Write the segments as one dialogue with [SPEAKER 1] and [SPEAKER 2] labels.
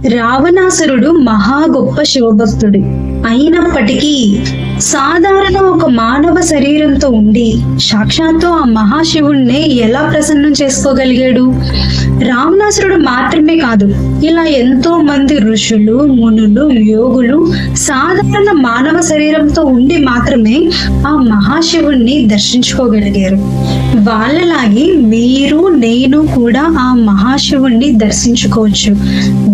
[SPEAKER 1] రావణాసురుడు మహా గొప్ప శివభక్తుడు అయినప్పటికీ సాధారణ ఒక మానవ శరీరంతో ఉండి సాక్షాత్తు ఆ మహాశివుణ్ణి ఎలా ప్రసన్నం చేసుకోగలిగాడు? రావణాసురుడు మాత్రమే కాదు, ఇలా ఎంతో మంది ఋషులు, మునులు, యోగులు సాధారణ మానవ శరీరంతో ఉండి మాత్రమే ఆ మహాశివుణ్ణి దర్శించుకోగలిగారు. వాళ్ళలాగే మీరు, నేను కూడా ఆ మహాశివుణ్ణి దర్శించుకోవచ్చు.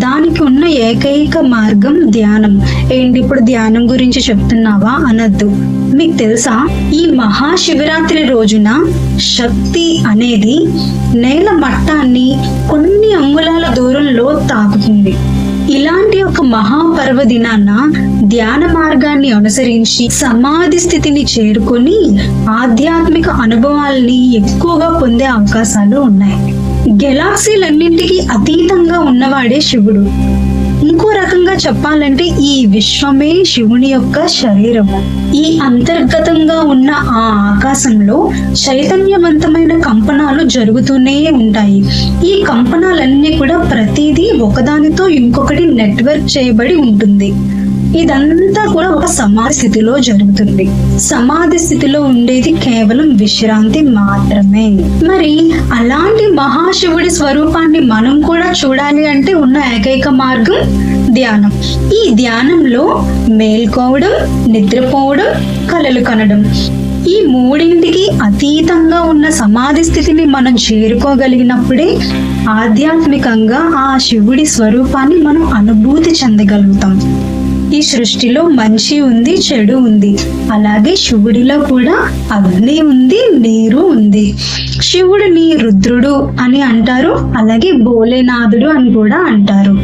[SPEAKER 1] దానికి ఉన్న ఏకైక మార్గం ధ్యానం. ఏంటి ఇప్పుడు ధ్యానం గురించి చెప్తున్నావా అనద్దు. మీకు తెలుసా, ఈ మహాశివరాత్రి రోజున శక్తి అనేది నేల మట్టాన్ని కొన్ని అంగుళాల దూరంలో తాకుతుంది. ఇలాంటి ఒక మహాపర్వదినాన ధ్యాన మార్గాన్ని అనుసరించి సమాధి స్థితిని చేరుకొని ఆధ్యాత్మిక అనుభవాల్ని ఎక్కువగా పొందే అవకాశాలు ఉన్నాయి. గెలాక్సీలన్నింటికి అతీతంగా ఉన్నవాడే శివుడు. ఇంకో రకంగా చెప్పాలంటే ఈ విశ్వమే శివుని యొక్క శరీరము. ఈ అంతర్గతంగా ఉన్న ఆ ఆకాశంలో చైతన్యవంతమైన కంపనాలు జరుగుతూనే ఉంటాయి. ఈ కంపనాలన్నీ కూడా ప్రతిదీ ఒకదానితో ఇంకొకటి నెట్వర్క్ చేయబడి ఉంటుంది. ఇదంతా కూడా ఒక సమాధి స్థితిలో జరుగుతుంది. సమాధి స్థితిలో ఉండేది కేవలం విశ్రాంతి మాత్రమే. మరి అలాంటి మహాశివుడి స్వరూపాన్ని మనం కూడా చూడాలి అంటే ఉన్న ఏకైక మార్గం ధ్యానం. ఈ ధ్యానంలో మేల్కోవడం, నిద్రపోవడం, కలలు కనడం, ఈ మూడింటికి అతీతంగా ఉన్న సమాధి స్థితిని మనం చేరుకోగలిగినప్పుడే ఆధ్యాత్మికంగా ఆ శివుడి స్వరూపాన్ని మనం అనుభూతి చెందగలుగుతాం. ఈ సృష్టిలో మంచి ఉంది, చెడు ఉంది. అలాగే శివుడిలో కూడా అగ్ని ఉంది, నీరు ఉంది. శివుడిని రుద్రుడు అని అంటారు, అలాగే భోలేనాథుడు అని కూడా అంటారు.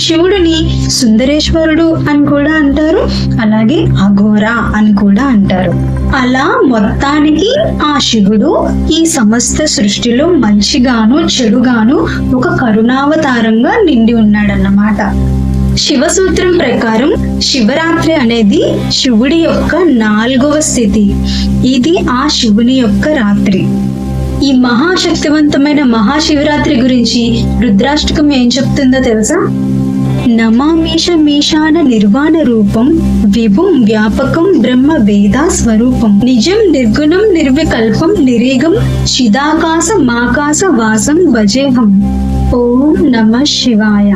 [SPEAKER 1] శివుడిని సుందరేశ్వరుడు అని కూడా అంటారు, అలాగే అఘోర అని కూడా అంటారు. అలా మొత్తానికి ఆ శివుడు ఈ సమస్త సృష్టిలో మంచిగాను చెడుగాను ఒక కరుణావతారంగా నిండి ఉన్నాడన్నమాట. శివసూత్రం ప్రకారం శివరాత్రి అనేది శివుడి యొక్క 4వ స్థితి. ఇది ఆ శివుని యొక్క రాత్రి. ఈ మహాశక్తివంతమైన మహాశివరాత్రి గురించి రుద్రాష్టకం ఏం చెప్తుందో తెలుసా? నమామీశ మీశాన నిర్వాణ రూపం విభుం వ్యాపకం బ్రహ్మ వేద స్వరూపం నిజం నిర్గుణం నిర్వికల్పం నిరీగం చిదాకాశ మాకాశ వాసం భజేహం. ఓం నమః శివాయ.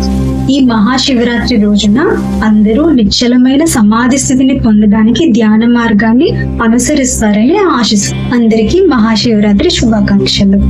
[SPEAKER 1] ఈ మహాశివరాత్రి రోజున అందరూ నిశ్చలమైన సమాధి స్థితిని పొందడానికి ధ్యాన మార్గాన్ని అనుసరిస్తారని ఆశిస్తున్నాను. అందరికీ మహాశివరాత్రి శుభాకాంక్షలు.